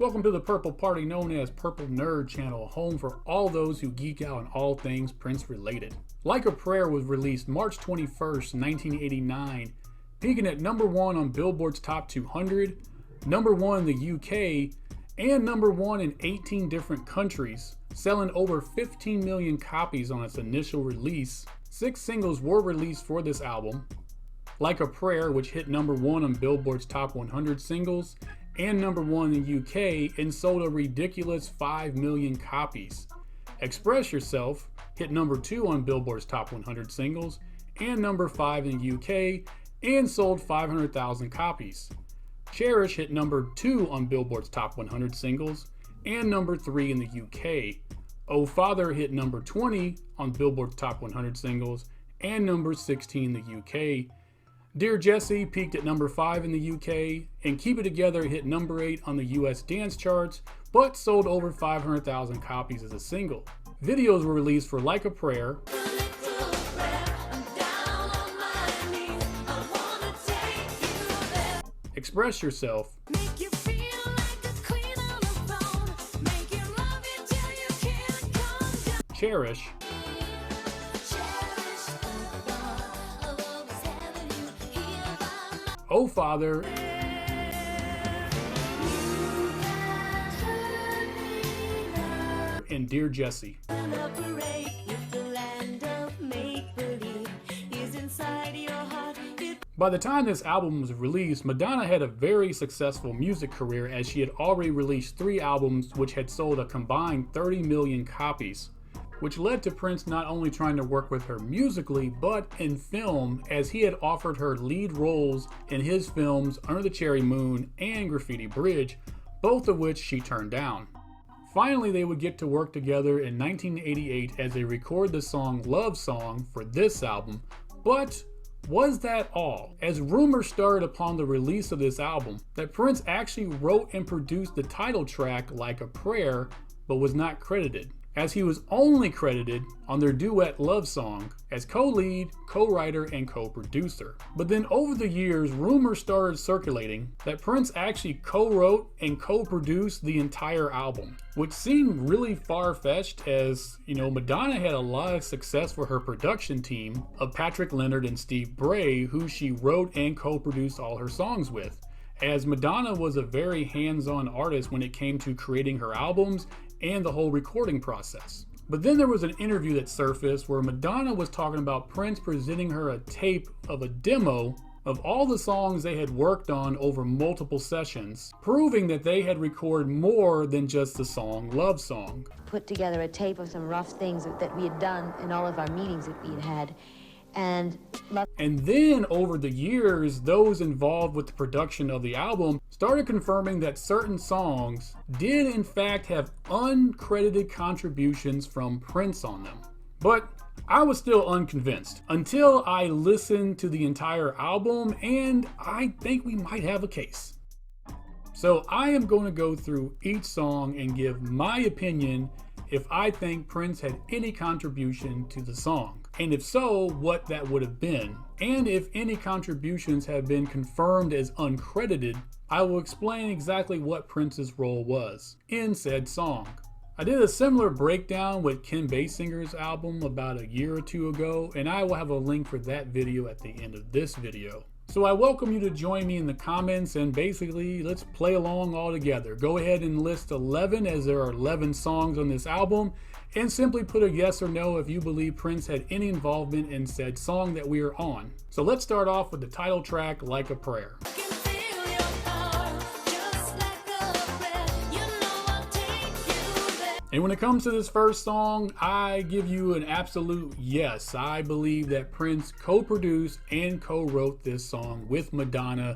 Welcome to the Purple Party, known as Purple Nerd Channel, home for all those who geek out on all things Prince related. Like a Prayer was released March 21st, 1989, peaking at #1 on Billboard's Top 200, #1 in the UK, and #1 in 18 different countries, selling over 15 million copies on its initial release. 6 singles were released for this album. Like a Prayer, which hit #1 on Billboard's Top 100 singles, and #1 in the UK, and sold a ridiculous 5 million copies. Express Yourself hit #2 on Billboard's Top 100 singles, and #5 in the UK, and sold 500,000 copies. Cherish hit #2 on Billboard's Top 100 singles, and #3 in the UK. Oh Father hit #20 on Billboard's Top 100 singles, and #16 in the UK. Dear Jessie peaked at #5 in the UK, and Keep It Together hit #8 on the US dance charts, but sold over 500,000 copies as a single. Videos were released for Like a Prayer, Express Yourself, Cherish, Oh Father, and Dear Jessie. By the time this album was released, Madonna had a very successful music career, as she had already released 3 albums which had sold a combined 30 million copies, which led to Prince not only trying to work with her musically, but in film, as he had offered her lead roles in his films Under the Cherry Moon and Graffiti Bridge, both of which she turned down. Finally, they would get to work together in 1988 as they record the song Love Song for this album, but was that all? As rumors started upon the release of this album that Prince actually wrote and produced the title track Like a Prayer, but was not credited, as he was only credited on their duet Love Song as co-lead, co-writer, and co-producer. But then over the years, rumors started circulating that Prince actually co-wrote and co-produced the entire album, which seemed really far-fetched, as, Madonna had a lot of success for her production team of Patrick Leonard and Steve Bray, who she wrote and co-produced all her songs with, as Madonna was a very hands-on artist when it came to creating her albums and the whole recording process. But then there was an interview that surfaced where Madonna was talking about Prince presenting her a tape of a demo of all the songs they had worked on over multiple sessions, proving that they had recorded more than just the song Love Song. Put together a tape of some rough things that we had done in all of our meetings that we had had. And then over the years, those involved with the production of the album started confirming that certain songs did in fact have uncredited contributions from Prince on them. But I was still unconvinced until I listened to the entire album, and I think we might have a case. So I am going to go through each song and give my opinion if I think Prince had any contribution to the song, and if so, what that would have been. And if any contributions have been confirmed as uncredited, I will explain exactly what Prince's role was in said song. I did a similar breakdown with Kim Basinger's album about a year or 2 ago, and I will have a link for that video at the end of this video. So I welcome you to join me in the comments, and basically let's play along all together. Go ahead and list 11, as there are 11 songs on this album, and simply put a yes or no if you believe Prince had any involvement in said song that we are on. So let's start off with the title track, Like a Prayer. And when it comes to this first song, I give you an absolute yes. I believe that Prince co-produced and co-wrote this song with Madonna.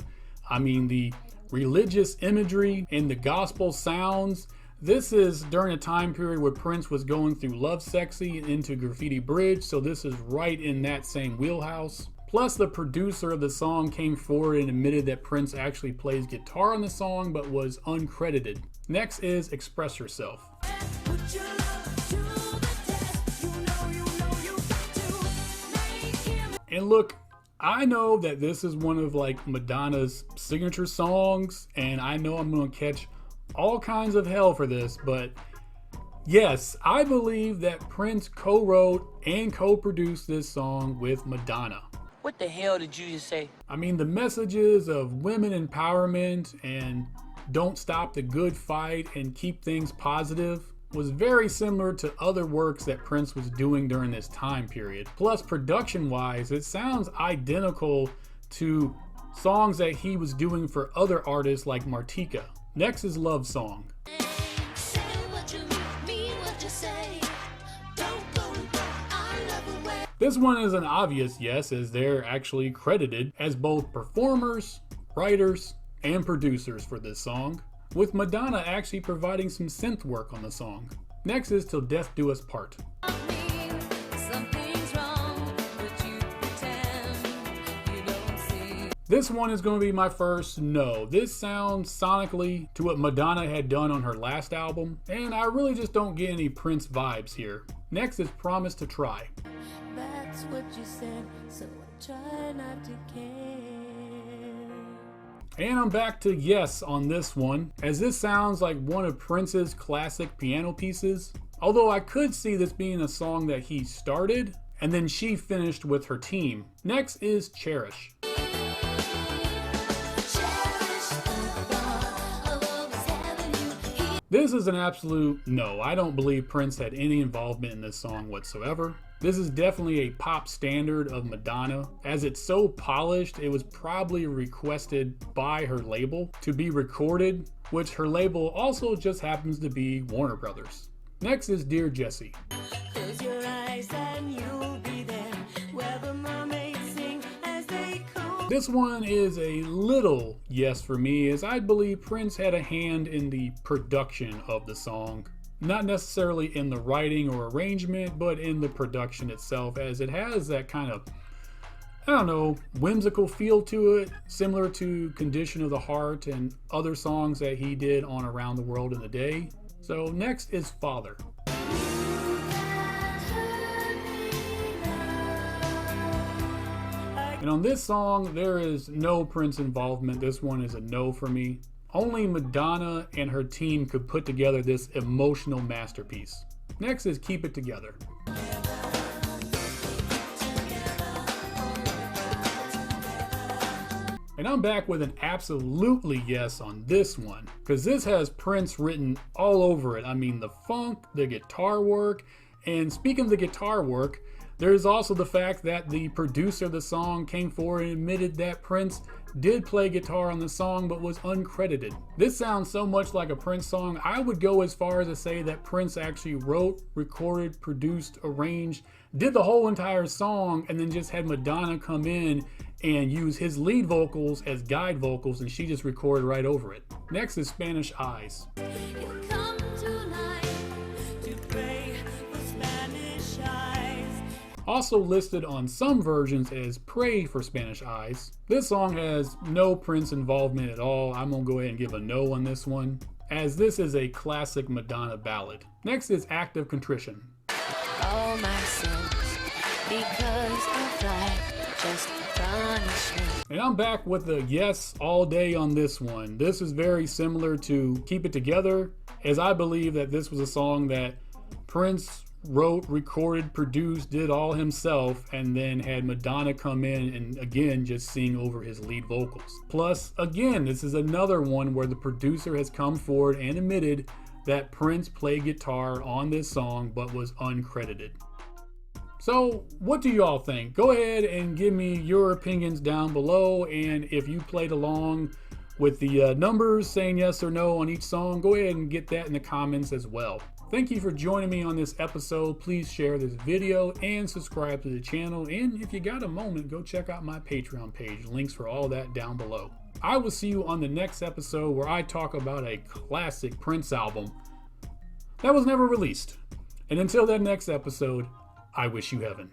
I mean, the religious imagery and the gospel sounds. This is during a time period where Prince was going through Love Sexy and into Graffiti Bridge, so this is right in that same wheelhouse. Plus, the producer of the song came forward and admitted that Prince actually plays guitar on the song but was uncredited. Next is Express Yourself. And look, I know that this is one of Madonna's signature songs, and I know I'm going to catch all kinds of hell for this, but yes, I believe that Prince co-wrote and co-produced this song with Madonna. What the hell did you just say? I mean, the messages of women empowerment and don't stop the good fight and keep things positive was very similar to other works that Prince was doing during this time period. Plus, production-wise, it sounds identical to songs that he was doing for other artists like Martika. Next is Love Song. This one is an obvious yes, as they're actually credited as both performers, writers, and producers for this song, with Madonna actually providing some synth work on the song. Next is Till Death Do Us Part. This one is going to be my first no. This sounds sonically to what Madonna had done on her last album, and I really just don't get any Prince vibes here. Next is Promise to Try. That's what you said, so I try not to care. And I'm back to yes on this one, as this sounds like one of Prince's classic piano pieces. Although I could see this being a song that he started, and then she finished with her team. Next is Cherish. This is an absolute no. I don't believe Prince had any involvement in this song whatsoever. This is definitely a pop standard of Madonna. As it's so polished, it was probably requested by her label to be recorded, which her label also just happens to be Warner Brothers. Next is Dear Jessie. Close your eyes and you'll be there, where the mermaids sing as they come. This one is a little yes for me, as I believe Prince had a hand in the production of the song. Not necessarily in the writing or arrangement, but in the production itself, as it has that kind of, I don't know, whimsical feel to it, similar to Condition of the Heart and other songs that he did on Around the World in a Day. So next is Father. And on this song, there is no Prince involvement. This one is a no for me. Only Madonna and her team could put together this emotional masterpiece. Next is Keep It Together. And I'm back with an absolutely yes on this one, because this has Prince written all over it. I mean, the funk, the guitar work, and speaking of the guitar work, there's also the fact that the producer of the song came forward and admitted that Prince did play guitar on the song but was uncredited. This sounds so much like a Prince song, I would go as far as to say that Prince actually wrote, recorded, produced, arranged, did the whole entire song, and then just had Madonna come in and use his lead vocals as guide vocals, and she just recorded right over it. Next is Spanish Eyes. Also listed on some versions as Pray for Spanish Eyes. This song has no Prince involvement at all. I'm gonna go ahead and give a no on this one, as this is a classic Madonna ballad. Next is Act of Contrition. All my sins, because of life, just punishment. And I'm back with a yes all day on this one. This is very similar to Keep It Together, as I believe that this was a song that Prince wrote, recorded, produced, did all himself, and then had Madonna come in and again just sing over his lead vocals. Plus, again, this is another one where the producer has come forward and admitted that Prince played guitar on this song but was uncredited. So what do you all think? Go ahead and give me your opinions down below, and if you played along with the numbers saying yes or no on each song, go ahead and get that in the comments as well. Thank you for joining me on this episode. Please share this video and subscribe to the channel. And if you got a moment, go check out my Patreon page. Links for all that down below. I will see you on the next episode where I talk about a classic Prince album that was never released. And until that next episode, I wish you heaven.